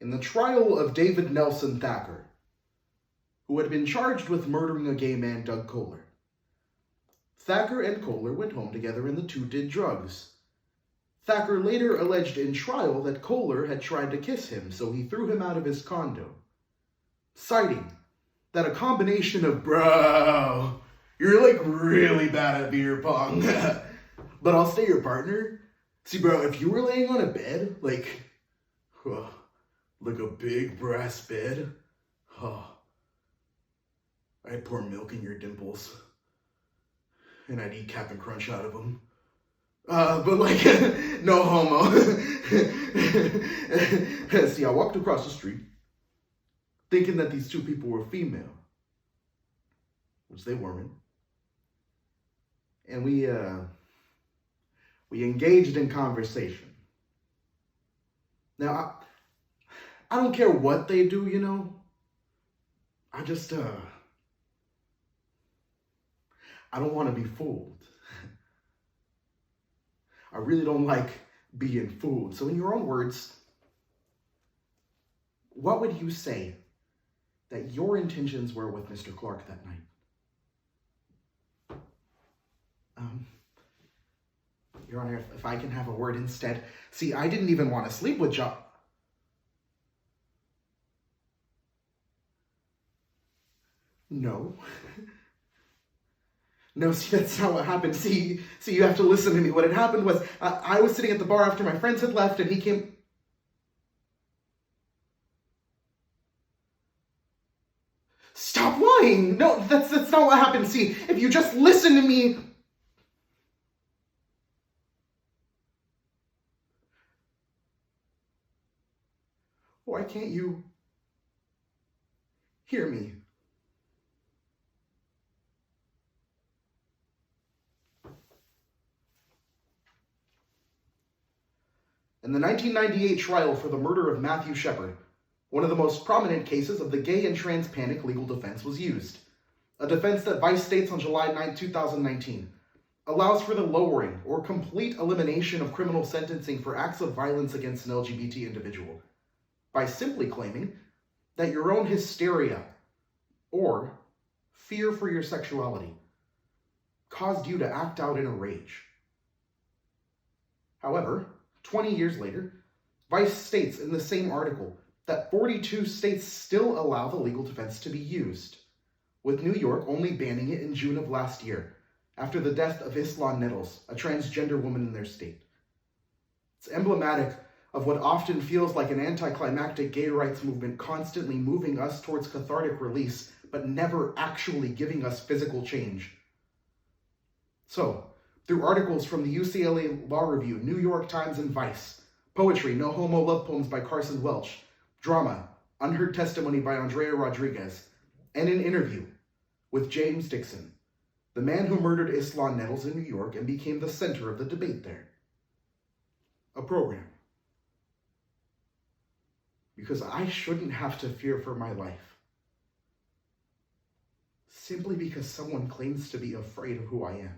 in the trial of David Nelson Thacker, who had been charged with murdering a gay man, Doug Kohler. Thacker and Kohler went home together and the two did drugs. Thacker later alleged in trial that Kohler had tried to kiss him, so he threw him out of his condo, citing that a combination of, "Bro, you're like really bad at beer pong, but I'll stay your partner. See, bro, if you were laying on a bed, like a big brass bed, I'd pour milk in your dimples, and I'd eat Cap'n Crunch out of them. But like, no homo." See, I walked across the street thinking that these two people were female, which they weren't. And we engaged in conversation. Now, I don't care what they do, you know. I just, I don't want to be fooled. I really don't like being fooled. So in your own words, what would you say that your intentions were with Mr. Clark that night? Your Honor, if I can have a word instead. See, I didn't even want to sleep with John. No. No, see, that's not what happened. See, you have to listen to me. What had happened was, I was sitting at the bar after my friends had left, and he came... Stop lying! No, that's not what happened. See, if you just listen to me... Why can't you hear me? In the 1998 trial for the murder of Matthew Shepard, one of the most prominent cases of the gay and trans panic legal defense was used. A defense that Vice states on July 9, 2019, allows for the lowering or complete elimination of criminal sentencing for acts of violence against an LGBT individual, by simply claiming that your own hysteria or fear for your sexuality caused you to act out in a rage. However, 20 years later, Vice states in the same article that 42 states still allow the legal defense to be used, with New York only banning it in June of last year, after the death of Isla Nettles, a transgender woman in their state. It's emblematic of what often feels like an anticlimactic gay rights movement constantly moving us towards cathartic release, but never actually giving us physical change. So, through articles from the UCLA Law Review, New York Times, and Vice, poetry, No Homo Love Poems by Carson Welch, drama, Unheard Testimony by Andrea Rodriguez, and an interview with James Dixon, the man who murdered Isla Nettles in New York and became the center of the debate there. A program. Because I shouldn't have to fear for my life, simply because someone claims to be afraid of who I am.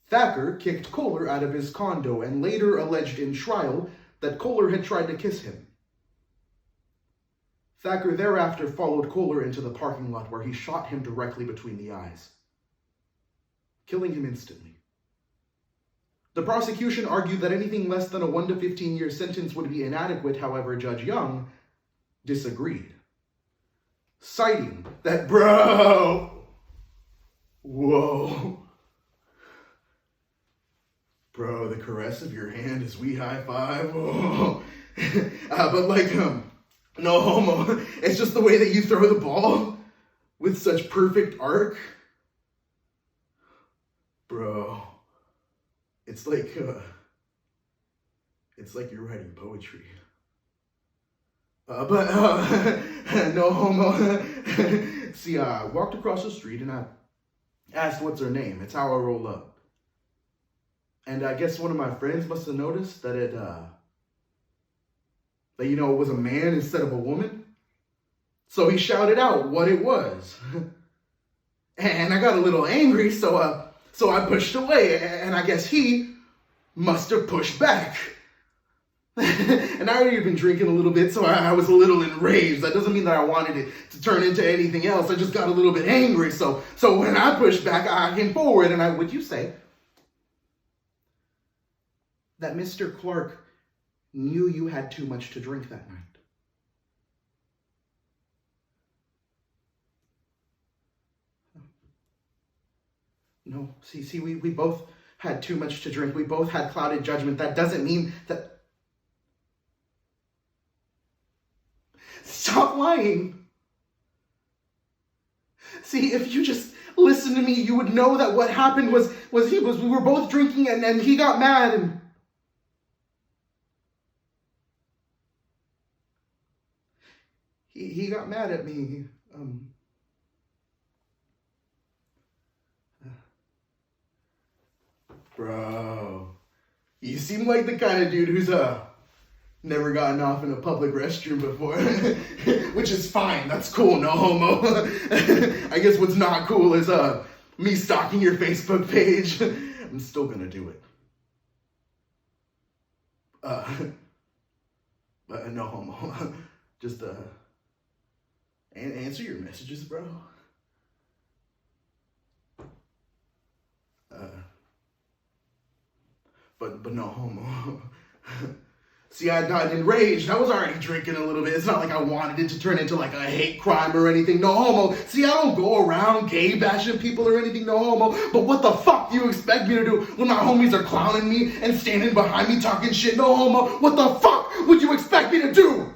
Thacker kicked Kohler out of his condo and later alleged in trial that Kohler had tried to kiss him. Thacker thereafter followed Kohler into the parking lot where he shot him directly between the eyes, killing him instantly. The prosecution argued that anything less than a 1 to 15 year sentence would be inadequate. However, Judge Young disagreed, citing that, bro, the caress of your hand as we high five, but like, no homo, it's just the way that you throw the ball with such perfect arc, bro. It's like you're writing poetry. No homo. See, I walked across the street and I asked what's her name. It's how I roll up. And I guess one of my friends must have noticed that it was a man instead of a woman. So he shouted out what it was. And I got a little angry, so I pushed away, and I guess he must have pushed back. And I already had been drinking a little bit, so I was a little enraged. That doesn't mean that I wanted it to turn into anything else. I just got a little bit angry. So when I pushed back, I came forward and would you say that Mr. Clark knew you had too much to drink that night? No, see, we both had too much to drink. We both had clouded judgment. That doesn't mean that... Stop lying. See, if you just listened to me, you would know that what happened was we were both drinking and he got mad and... He got mad at me. Bro, you seem like the kind of dude who's never gotten off in a public restroom before. Which is fine, that's cool, no homo. I guess what's not cool is me stalking your Facebook page. I'm still gonna do it. No homo. Just answer your messages, bro. But no homo. See, I got enraged. I was already drinking a little bit. It's not like I wanted it to turn into like a hate crime or anything. No homo. See, I don't go around gay bashing people or anything. No homo. But what the fuck do you expect me to do when my homies are clowning me and standing behind me talking shit? No homo. What the fuck would you expect me to do?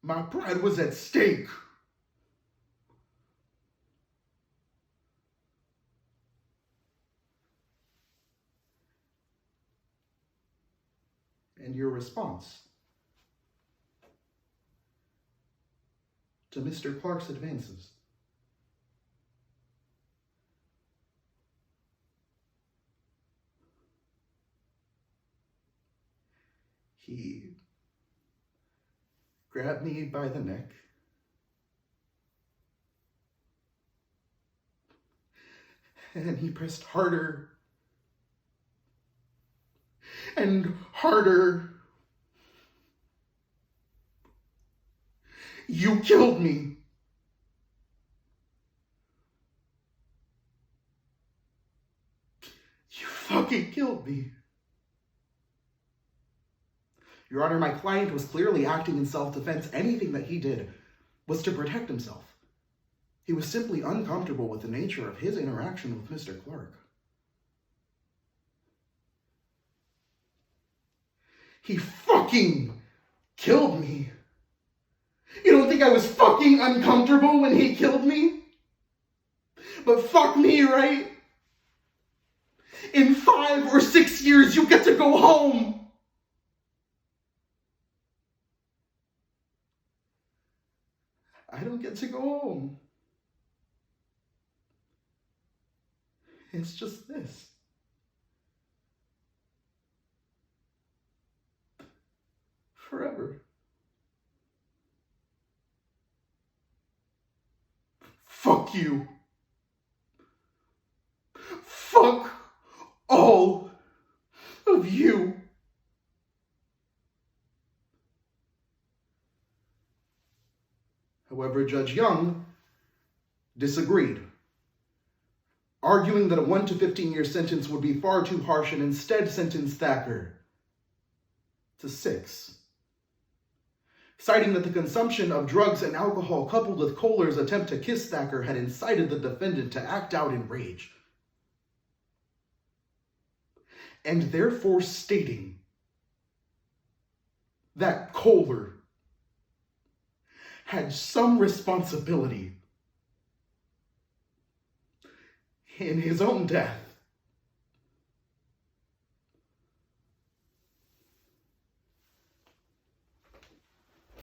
My pride was at stake. And your response to Mr. Clark's advances. He grabbed me by the neck and he pressed harder and harder. You killed me. You fucking killed me. Your Honor, my client was clearly acting in self-defense. Anything that he did was to protect himself. He was simply uncomfortable with the nature of his interaction with Mr. Clark. He fucking killed me. You don't think I was fucking uncomfortable when he killed me? But fuck me, right? In 5 or 6 years, you get to go home. I don't get to go home. It's just this. Forever. Fuck you. Fuck all of you. However, Judge Young disagreed, arguing that a 1 to 15-year sentence would be far too harsh and instead sentenced Thacker to 6. Citing that the consumption of drugs and alcohol coupled with Kohler's attempt to kiss Thacker had incited the defendant to act out in rage. And therefore stating that Kohler had some responsibility in his own death.